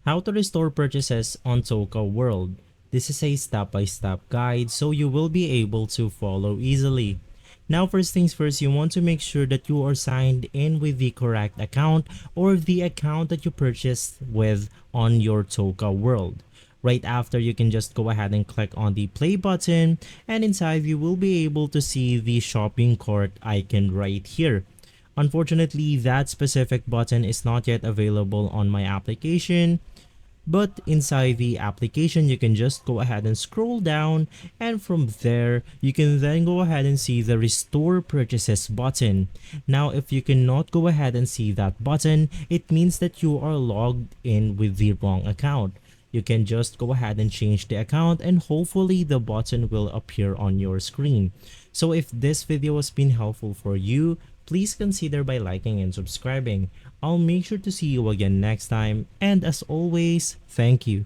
How to restore purchases on Toca World. This is a step-by-step guide so you will be able to follow easily. Now first things first, you want to make sure that you are signed in with the correct account or the account that you purchased with on your Toca World. Right after, you can just go ahead and click on the play button, and inside you will be able to see the shopping cart icon right here. Unfortunately, that specific button is not yet available on my application, but inside the application you can just go ahead and scroll down, and from there you can then go ahead and see the restore purchases button. Now if you cannot go ahead and see that button, it means that you are logged in with the wrong account. You can just go ahead and change the account, and hopefully the button will appear on your screen. So if this video has been helpful for you, please consider by liking and subscribing. I'll make sure to see you again next time, and as always, thank you.